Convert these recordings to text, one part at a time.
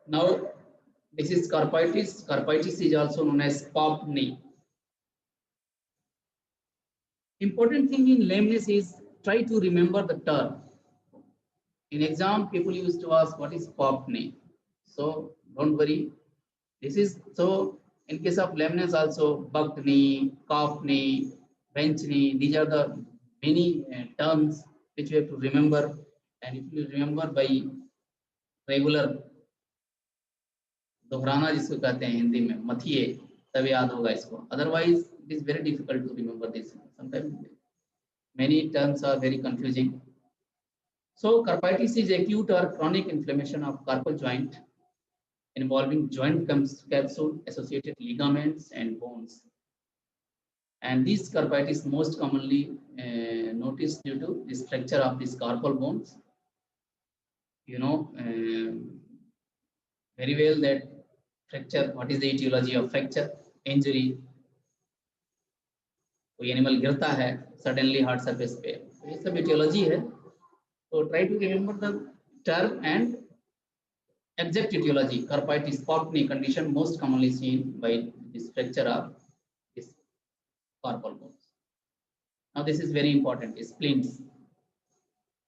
Now, this is carpitis. Carpitis is also known as popped knee. Important thing in lameness is try to remember the term. In exam, people used to ask what is popped knee. So don't worry. This is so in case of lameness also bucked knee, calf knee, bench knee. These are the many terms which you have to remember. And if you remember by regular दोहराना जिसको कहते हैं हिंदी में मथिए तब याद होगा इसको. Otherwise, it is very difficult to remember this. Sometimes many terms are very confusing. So carpitis is acute or chronic inflammation of carpal joint involving joint capsule, associated ligaments and bones. And this carpitis most commonly noticed due to this fracture of these carpal bones. You know very well that fracture, what is the etiology of fracture? Injury. कोई animal गिरता है suddenly hard surface पे, तो ये सब etiology है. So try to remember the term and exact etiology. Carpitis, popped knee condition most commonly seen by this fracture of this carpal bones. Now this is very important. Splints.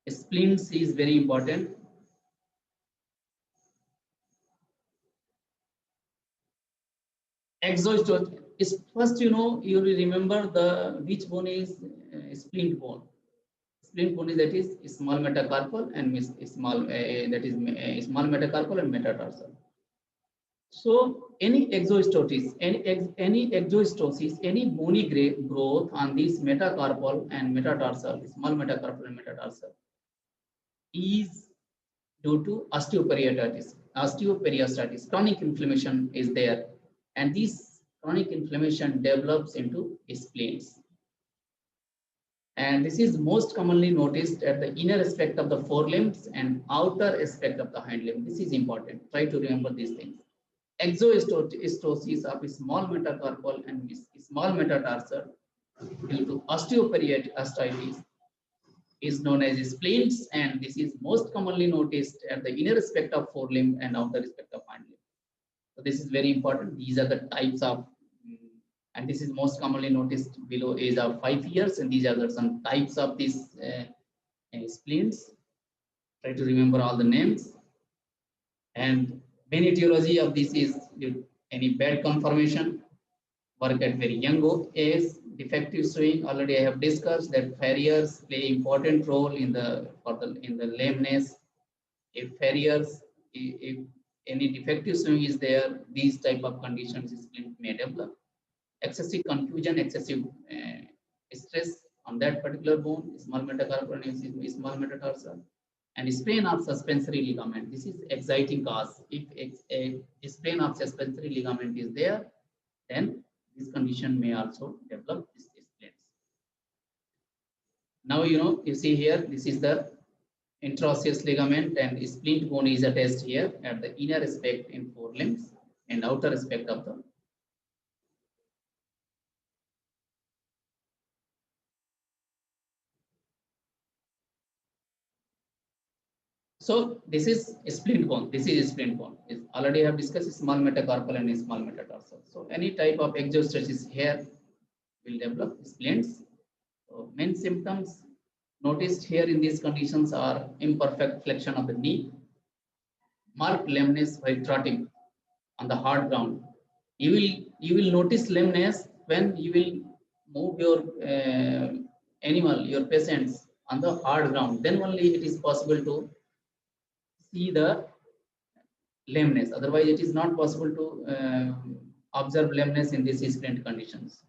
Splints is very important. Exostosis is first, you will remember the which bone is splint bone. Splint bone is that is small metacarpal and small that is small metacarpal and metatarsal. So any exostosis, any bony growth on this metacarpal and metatarsal, small metacarpal and metatarsal, is due to osteoperiosteitis. Osteoperiosteitis, chronic inflammation is there, and this chronic inflammation develops into splints. And this is most commonly noticed at the inner aspect of the forelimbs and outer aspect of the hind limb. This is important. Try to remember these things. Exostosis of small metacarpal and small metatarsal due to osteoperiosteitis is known as splints, and this is most commonly noticed at the inner aspect of forelimb and outer aspect of hind limb. So this is very important. These are the types of, and this is most commonly noticed below age of 5 years, and these are some types of these splints. Try to remember all the names. And main etiology of this is any bad conformation, work at very young age, defective swing. Already I have discussed that farriers play important role in the lameness. If farriers, if any defective swing is there, these type of conditions splint may develop. Excessive confusion, excessive stress on that particular bone, small metacarpal and small metatarsal, and sprain of suspensory ligament. This is exciting cause. If a sprain of suspensory ligament is there, then this condition may also develop these splints. Now you see here, this is the interosseous ligament, and splint bone is attached here at the inner aspect in forelimbs and outer aspect of the. So this is a splint bone. This is a splint bone. Already I have discussed small metacarpal and small metatarsal. So any type of exostosis here will develop splints. So main symptoms noticed here in these conditions are imperfect flexion of the knee, marked lameness while trotting on the hard ground. You will notice lameness when you will move your animal, your patients on the hard ground. Then only it is possible to see the lameness. Otherwise, it is not possible to observe lameness in these splint conditions.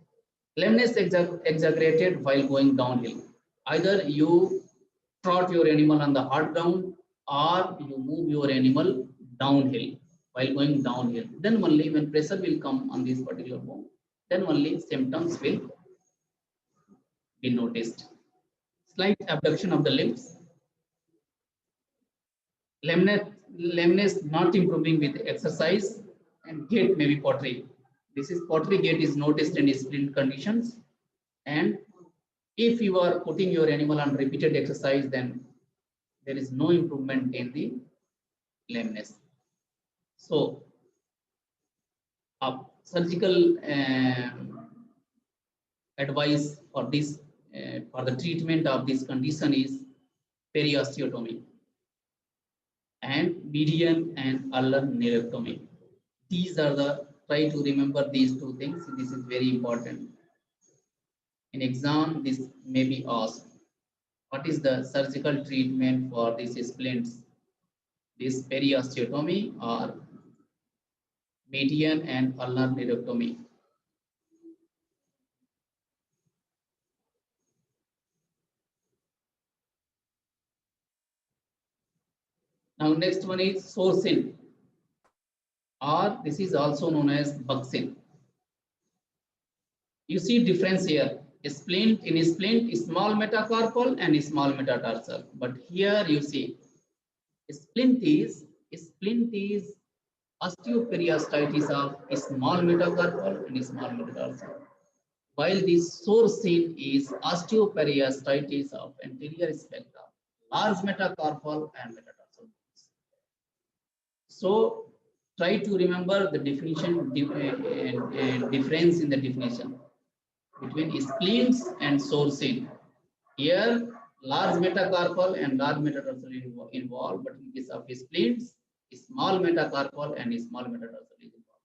Lameness exaggerated while going downhill. Either you trot your animal on the hard ground or you move your animal downhill while going downhill. Then only when pressure will come on this particular bone, then only symptoms will be noticed. Slight abduction of the limbs. Lameness not improving with exercise, and gait may be pottery. This is pottery gait is noticed in splint conditions, and if you are putting your animal on repeated exercise, then there is no improvement in the lameness. So surgical advice for this for the treatment of this condition is periosteotomy and median and ulnar neurectomy. These are the, try to remember these two things. This is very important. In exam, this may be asked. What is the surgical treatment for these splints? This periosteotomy or median and ulnar neurectomy? Now next one is sourcing, or this is also known as buxin. You see difference here. A splint, in a splint, small metacarpal and small metatarsal. But here you see splint is osteoperiostitis of small metacarpal and small metatarsal, while this sourcing is osteoperiostitis of anterior spectra, large metacarpal and metatarsal. So try to remember the definition difference in the definition between splints and sourcing. Here, large metacarpal and large metatarsal involved, but in case of splints, small metacarpal and small metatarsal is involved.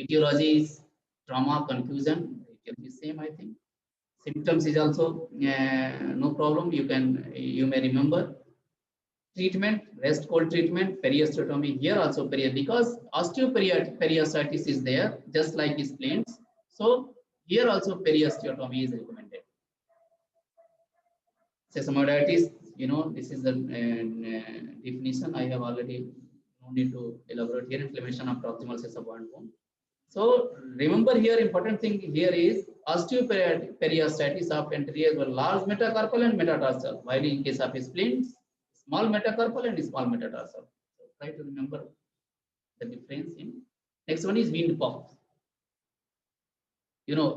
Etiology is trauma, confusion. It can be same, I think. Symptoms is also no problem. You may remember. Treatment, rest cold treatment, periosteotomy. Here also because osteoperiostitis is there, just like splints. So here also periosteotomy is recommended. Sesamoiditis, this is the definition. I have already, no need to elaborate here. Inflammation of proximal sesamoid bone. So remember here, important thing here is osteoperiostitis of anterior large metacarpal and metatarsal, while in case of splints, small metacarpal and small metatarsal. So try to remember the difference in. Next one is wind puff.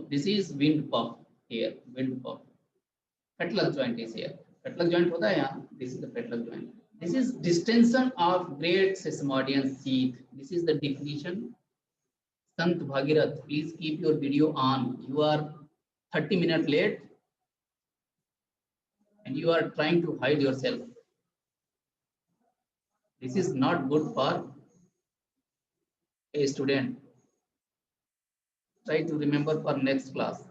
This is wind puff here, wind puff. Fetlock joint is here. Fetlock joint hota hai yahan. This is the fetlock joint. This is distension of great sesamoidian sheath. This is the definition. Sant Bhagirath, please keep your video on. You are 30 minutes late and you are trying to hide yourself. This is not good for a student. Try to remember for next class.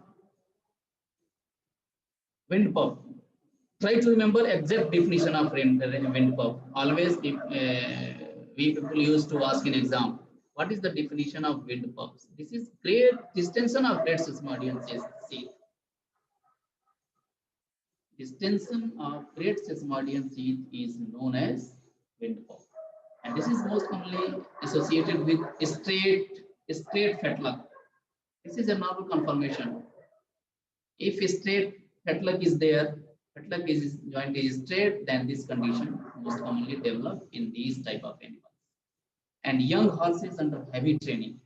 Wind puff. Try to remember exact definition of wind puff. Always we people used to ask in exam. What is the definition of wind puffs? This is great distension of great sesamoidian sheath. Distension of great sesamoidian sheath is known as wind puff, and this is most commonly associated with straight fetlock. This is a normal conformation. If straight fetlock is there, fetlock is joint is straight, then this condition most commonly develop in these type of animals. And young horses under heavy training.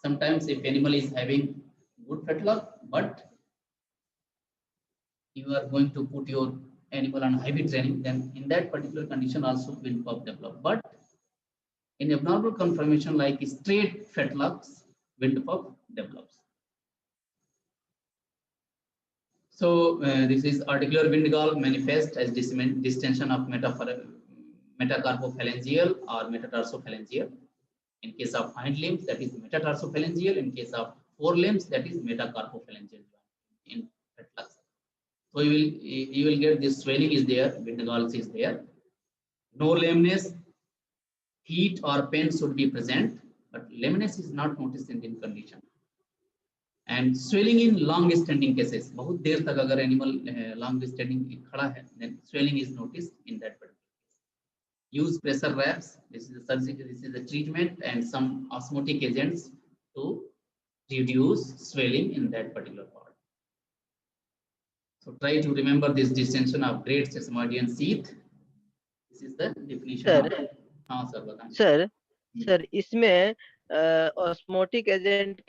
Sometimes if animal is having good fetlock, but you are going to put your animal on heavy training, then in that particular condition also wind puff develop. But in abnormal conformation like straight fetlocks, wind puff develops. So this is articular wind gall manifest as distension of metacarpophalangeal or metatarsophalangeal. In case of hind limbs, that is metatarsophalangeal. In case of forelimbs, that is metacarpophalangeal in fetlocks. So you will get this swelling is there, wind galls is there. No lameness, heat or pain should be present, but lameness is not noticed in this condition. And swelling in long standing cases, बहुत देर तक अगर animal long standing खड़ा है, then swelling is noticed in that particular case. Use pressure wraps. This is the surgery. This is the treatment and some osmotic agents to reduce swelling in that particular part. So try to remember this distension of great sesamoidian sheath. This is the definition. Sir, हाँ sir बताएं. sir, इसमें osmotic agent